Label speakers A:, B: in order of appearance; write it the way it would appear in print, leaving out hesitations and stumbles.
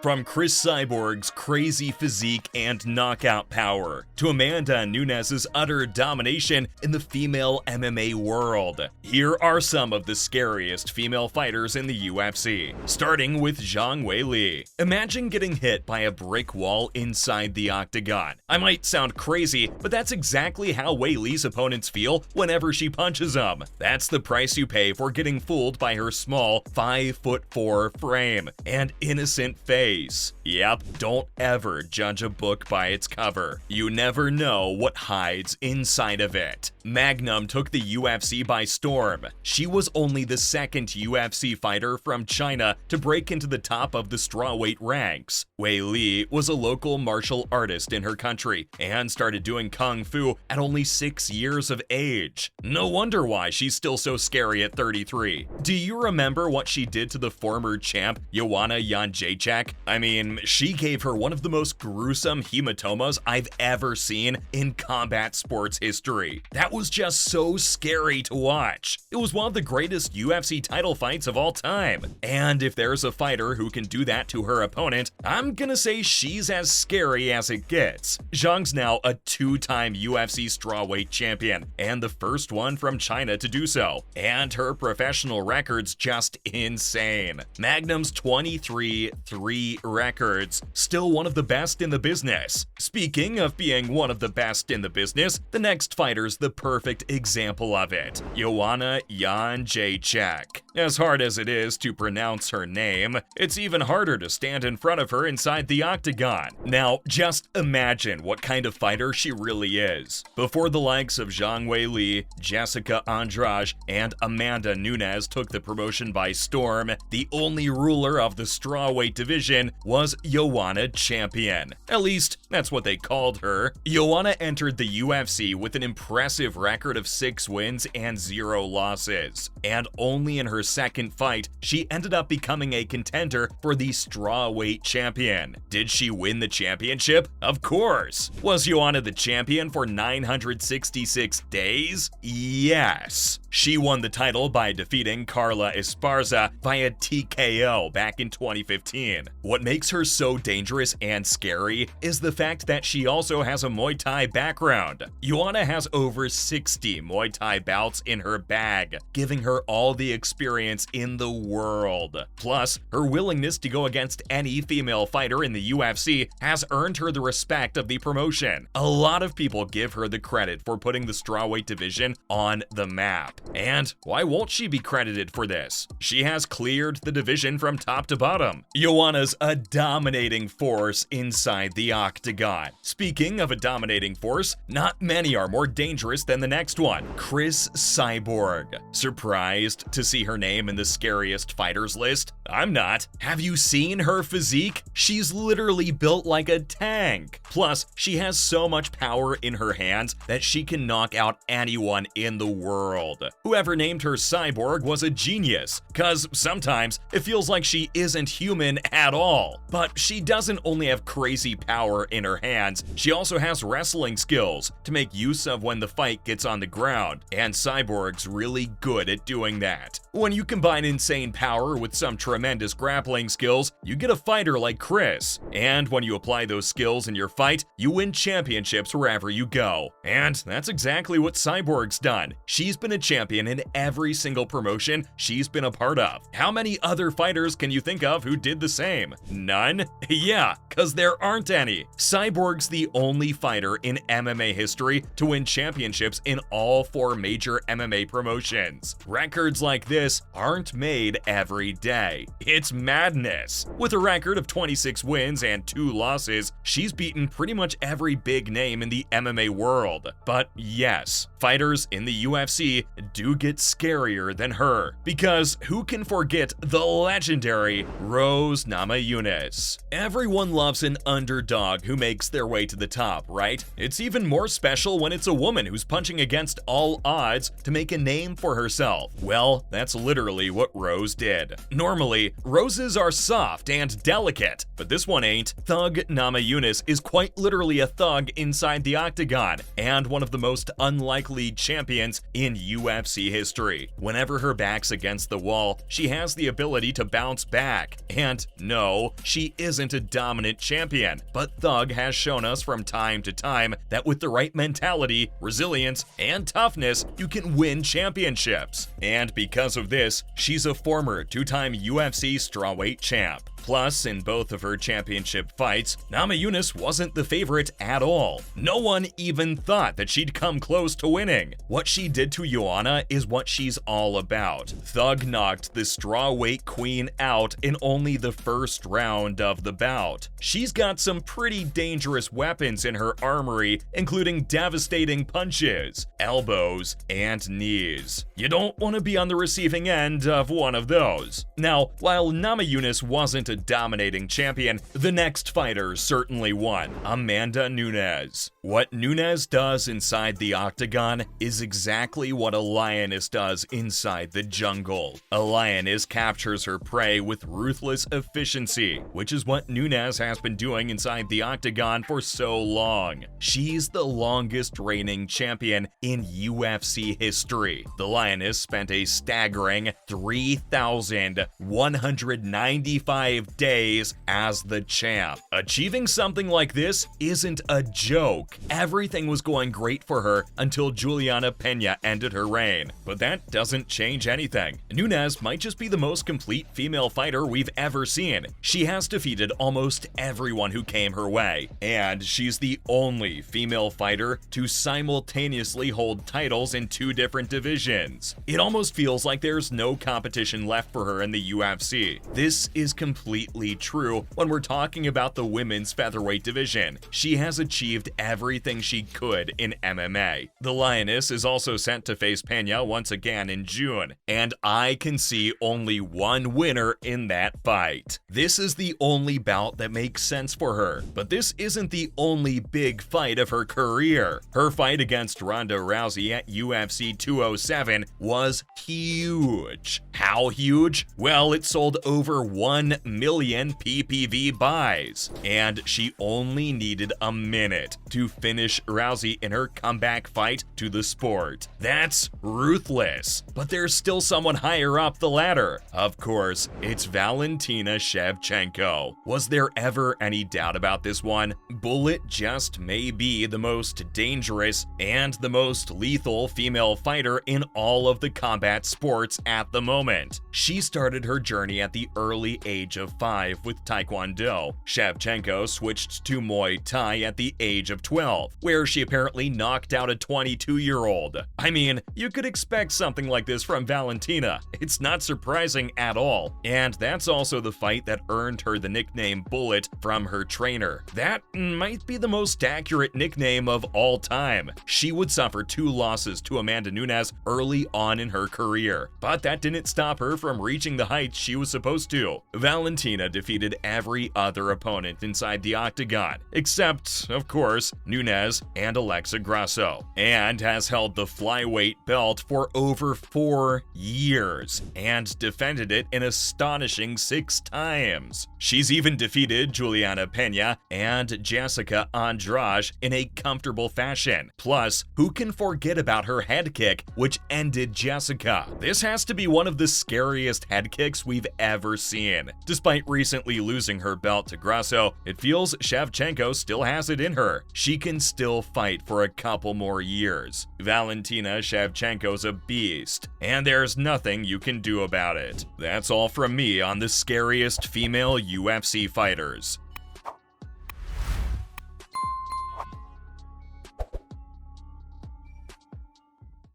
A: From Chris Cyborg's crazy physique and knockout power, to Amanda Nunes's utter domination in the female MMA world, here are some of the scariest female fighters in the UFC, starting with Zhang Weili. Imagine getting hit by a brick wall inside the octagon. I might sound crazy, but that's exactly how Weili's opponents feel whenever she punches them. That's the price you pay for getting fooled by her small 5'4" frame and innocent face. Yep, don't ever judge a book by its cover. You never know what hides inside of it. Magnum took the UFC by storm. She was only the second UFC fighter from China to break into the top of the strawweight ranks. Weili was a local martial artist in her country and started doing kung fu at only 6 years of age. No wonder why she's still so scary at 33. Do you remember what she did to the former champ, Joanna Jędrzejczyk? I mean, she gave her one of the most gruesome hematomas I've ever seen in combat sports history. That was just so scary to watch. It was one of the greatest UFC title fights of all time. And if there's a fighter who can do that to her opponent, I'm gonna say she's as scary as it gets. Zhang's now a 2-time UFC strawweight champion, and the first one from China to do so. And her professional record's just insane. Magnum's 23-3 records, still one of the best in the business. Speaking of being one of the best in the business, the next fighter's the perfect example of it. Joanna Jędrzejczyk. As hard as it is to pronounce her name, it's even harder to stand in front of her inside the octagon. Now, just imagine what kind of fighter she really is. Before the likes of Zhang Weili, Jessica Andrade, and Amanda Nunes took the promotion by storm, the only ruler of the strawweight division was Joanna Champion. At least, that's what they called her. Joanna entered the UFC with an impressive record of 6 wins and 0 losses. And only in her second fight, she ended up becoming a contender for the strawweight champion. Did she win the championship? Of course. Was Joanna the champion for 966 days? Yes. She won the title by defeating Carla Esparza via TKO back in 2015. What makes her so dangerous and scary is the fact that she also has a Muay Thai background. Joanna has over 60 Muay Thai bouts in her bag, giving her all the experience in the world. Plus, her willingness to go against any female fighter in the UFC has earned her the respect of the promotion. A lot of people give her the credit for putting the strawweight division on the map. And why won't she be credited for this? She has cleared the division from top to bottom. Joanna's a dominating force inside the octagon. Speaking of a dominating force, not many are more dangerous than the next one, Chris Cyborg. Surprised to see her name in the scariest fighters list? I'm not. Have you seen her physique? She's literally built like a tank. Plus, she has so much power in her hands that she can knock out anyone in the world. Whoever named her Cyborg was a genius, cause sometimes it feels like she isn't human at all. But she doesn't only have crazy power in her hands, she also has wrestling skills to make use of when the fight gets on the ground, and Cyborg's really good at doing that. When you combine insane power with some tremendous grappling skills, you get a fighter like Chris. And when you apply those skills in your fight, you win championships wherever you go. And that's exactly what Cyborg's done. She's been a champion in every single promotion she's been a part of. How many other fighters can you think of who did the same? None? Yeah, cause there aren't any. Cyborg's the only fighter in MMA history to win championships in all 4 major MMA promotions. Records like this aren't made every day. It's madness. With a record of 26 wins and 2 losses, she's beaten pretty much every big name in the MMA world. But yes, fighters in the UFC do get scarier than her, because who can forget the legendary Rose Namajunas? Everyone loves an underdog who makes their way to the top, right? It's even more special when it's a woman who's punching against all odds to make a name for herself. Well, that's literally what Rose did. Normally, roses are soft and delicate, but this one ain't. Thug Namajunas is quite literally a thug inside the octagon, and one of the most unlikely champions in UFC UFC history. Whenever her back's against the wall, she has the ability to bounce back. And no, she isn't a dominant champion, but Thug has shown us from time to time that with the right mentality, resilience, and toughness, you can win championships. And because of this, she's a former two-time UFC strawweight champ. Plus, in both of her championship fights, Namajunas wasn't the favorite at all. No one even thought that she'd come close to winning. What she did to Joanna is what she's all about. Thug knocked the strawweight queen out in only the first round of the bout. She's got some pretty dangerous weapons in her armory, including devastating punches, elbows, and knees. You don't want to be on the receiving end of one of those. Now, while Namajunas wasn't a dominating champion, the next fighter certainly won, Amanda Nunes. What Nunes does inside the octagon is exactly what a lioness does inside the jungle. A lioness captures her prey with ruthless efficiency, which is what Nunes has been doing inside the octagon for so long. She's the longest reigning champion in UFC history. The lioness spent a staggering 3,195 days as the champ. Achieving something like this isn't a joke. Everything was going great for her until Juliana Pena ended her reign. But that doesn't change anything. Nunes might just be the most complete female fighter we've ever seen. She has defeated almost everyone who came her way, and she's the only female fighter to simultaneously hold titles in two different divisions. It almost feels like there's no competition left for her in the UFC. This is completely true when we're talking about the women's featherweight division. She has achieved everything she could in MMA. The lioness is also sent to face Pena once again in June, and I can see only one winner in that fight. This is the only bout that makes sense for her, but this isn't the only big fight of her career. Her fight against Ronda Rousey at UFC 207 was huge. How huge? Well, it sold over 1 million PPV buys, and she only needed a minute to finish Rousey in her comeback fight to the sport. That's ruthless. But there's still someone higher up the ladder. Of course, it's Valentina Shevchenko. Was there ever any doubt about this one? Bullet just may be the most dangerous and the most lethal female fighter in all of the combat sports at the moment. She started her journey at the early age of 5 with Taekwondo. Shevchenko switched to Muay Thai at the age of 12, where she apparently knocked out a 22-year-old. I mean, you could expect something like this from Valentina. It's not surprising at all. And that's also the fight that earned her the nickname Bullet from her trainer. That might be the most accurate nickname of all time. She would suffer 2 losses to Amanda Nunes early on in her career, but that didn't stop her from reaching the heights she was supposed to. Valentina defeated every other opponent inside the octagon, except, of course, Nunes and Alexa Grasso, and has held the flyweight belt for over 4 years, and defended it an astonishing 6 times. She's even defeated Juliana Pena and Jessica Andrade in a comfortable fashion. Plus, who can forget about her head kick, which ended Jessica? This has to be one of the scariest head kicks we've ever seen. Despite recently losing her belt to Grasso, it feels Shevchenko still has it in her. She can still fight for a couple more years. Valentina Shevchenko's a beast, and there's nothing you can do about it. That's all from me on the scariest female UFC fighters.